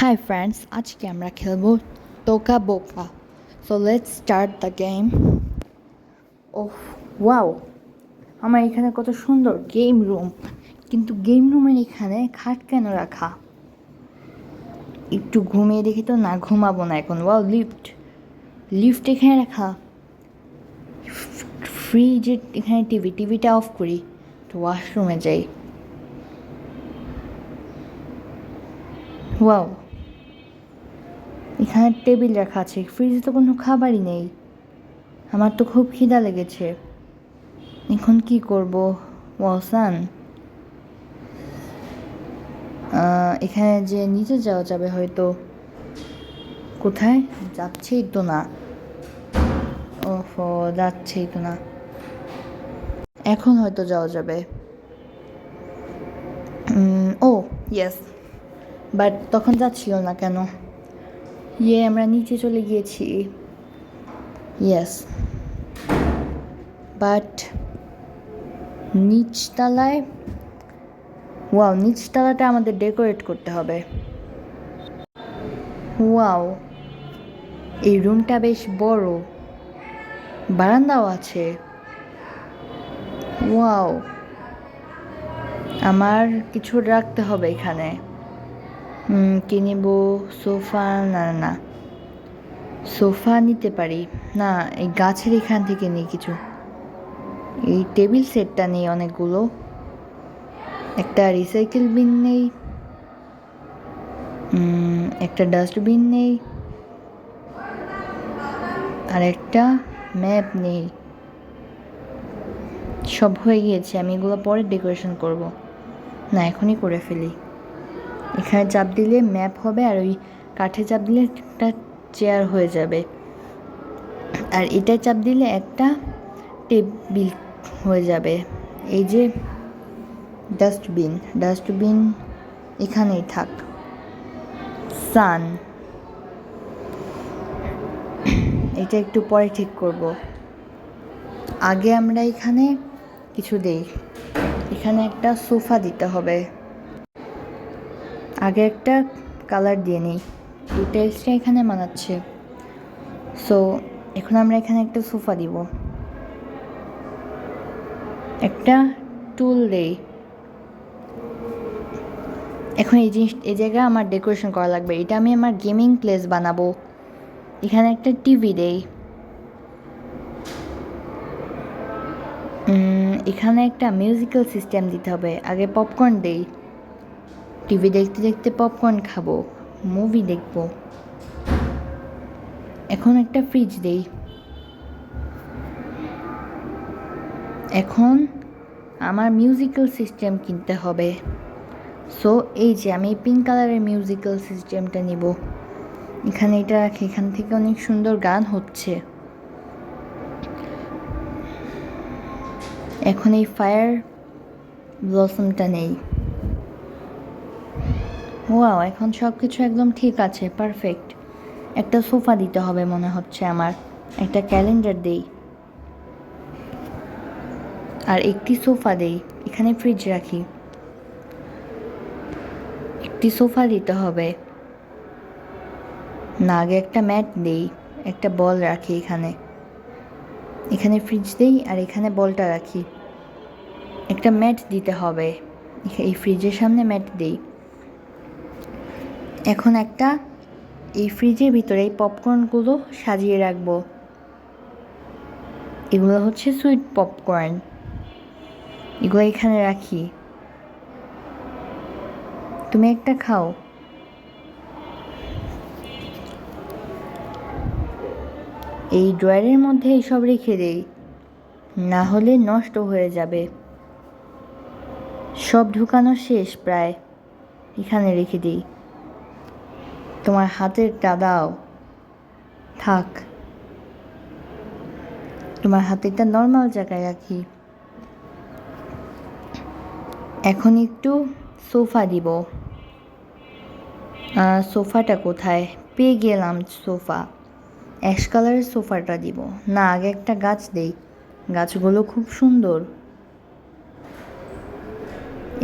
Hi friends, আজকে আমরা খেলবো তোকা বোকা। So let's start the game. Oh wow, আমার এখানে কত সুন্দর গেম রুম, কিন্তু গেম রুমের এখানে খাট কেন রাখা? একটু ঘুমিয়ে দেখি তো। না, ঘুমাবো না এখন। ওয়াও, লিফট লিফট এখানে রাখা। ফ্রিজের এখানে টিভিটা অফ করি, তো ওয়াশরুমে যাই। ওয়াও, এখানে টেবিল রাখা আছে। ফ্রিজে তো কোনো খাবারই নেই। আমার তো খুব খিদা লেগেছে। এখন কি করব? ওয়াসান, এখানে যে নিচে যাওয়া যাবে হয়তো। কোথায় যাচ্ছেই তো না। ওহো, যাচ্ছেই তো না। এখন হয়তো যাওয়া যাবে। ও ইয়েস, বাট তখন যাচ্ছিল না কেন? আমরা নিচে চলে গিয়েছি। ইয়েস, বাট নিচতলায়, ওয়াও, নিচতলাটা আমাদের ডেকোরেট করতে হবে। ওয়াও, এই রুমটা বেশ বড়, বারান্দাও আছে। ওয়াও, আমার কিছু রাখতে হবে এখানে। কি নিব? সোফা? না না না, সোফা নিতে পারি না। এই গাছের এখান থেকে নিই কিছু। এই টেবিল সেটটা নেই অনেকগুলো। একটা রিসাইকেল বিন নেই, একটা ডাস্টবিন নেই, আর একটা ম্যাপ নেই। সব হয়ে গিয়েছে, আমি এগুলো পরে ডেকোরেশন করব। না, এখনই করে ফেলি। এখানে চাপ দিলে ম্যাপ হবে, আর ওই কাঠে চাপ দিলে একটা চেয়ার হয়ে যাবে, আর এটায় চাপ দিলে একটা টেবিল হয়ে যাবে। এই যে ডাস্টবিন এখানেই থাক। সান, এটা একটু পরে ঠিক করব। আগে আমরা এখানে কিছু দেই। এখানে একটা সোফা দিতে হবে। আগে একটা কালার দিয়ে নিই, ডিটেলসটা এখানে মানাচ্ছে। সো এখন আমরা এখানে একটা সোফা দিব, একটা টুল দেই। এখন এই জায়গায় আমার ডেকোরেশন করা লাগবে। এটা আমি আমার গেমিং প্লেস বানাবো। এখানে একটা টিভি দেই। এখানে একটা মিউজিক্যাল সিস্টেম দিতে হবে। আগে পপকর্ন দেই। টিভি দেখতে দেখতে পপকর্ন খাবো, মুভি দেখবো। এখন একটা ফ্রিজ দেই। এখন আমার মিউজিক্যাল সিস্টেম কিনতে হবে। সো এই যে আমি পিঙ্ক কালারের মিউজিক্যাল সিস্টেমটা নিব। এখানে এটা রাখি, এখান থেকে অনেক সুন্দর গান হচ্ছে। এখন এই ফায়ার ব্লসমটা নেই। ওয়াও, এখন সব কিছু একদম ঠিক আছে, পারফেক্ট। একটা সোফা দিতে হবে মনে হচ্ছে আমার। একটা ক্যালেন্ডার দেই, আর একটি সোফা দেই। এখানে ফ্রিজ রাখি। একটি সোফা দিতে হবে না, আগে একটা ম্যাট দেই। একটা বল রাখি এখানে। এখানে ফ্রিজ দেই, আর এখানে বলটা রাখি। একটা ম্যাট দিতে হবে, এই ফ্রিজের সামনে ম্যাট দেই। এখন এই ফ্রিজের ভিতরে এই পপকর্নগুলো সাজিয়ে রাখবো। এগুলো হচ্ছে সুইট পপকর্ন, এগুলো এখানে রাখি। তুমি একটা খাও। এই ড্রয়ারের মধ্যে এইসব রেখে দেই, না হলে নষ্ট হয়ে যাবে। সব ঢুকানো শেষ প্রায়, এখানে রেখে দিই। তোমার হাতেরটা দাও, থাক। তোমার হাতেরটা নর্মাল জায়গায় রাখি। এখন একটু সোফা দিব। সোফাটা কোথায়? পেয়ে গেলাম সোফা। অ্যাশ কালারের সোফাটা দিব না, আগে একটা গাছ দেই। গাছগুলো খুব সুন্দর,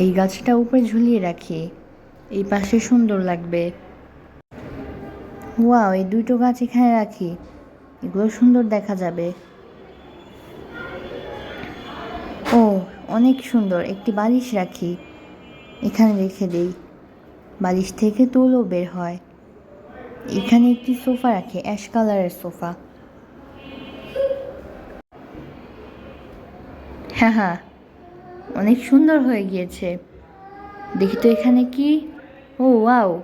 এই গাছটা উপরে ঝুলিয়ে রাখি। এই পাশে সুন্দর লাগবে। ওয়াও, এই দুটো গাছ এখানে রাখি, এগুলো সুন্দর দেখা যাবে। ও, অনেক সুন্দর, একটি বালিশ রাখি, এখানে রেখে দেই, বালিশ থেকে তুলো বের হয়। এখানে একটি সোফা রাখি, অ্যাশ কালারের সোফা। হ্যাঁ হ্যাঁ, অনেক সুন্দর হয়ে গিয়েছে। দেখি তো এখানে কি। ও ওয়াও,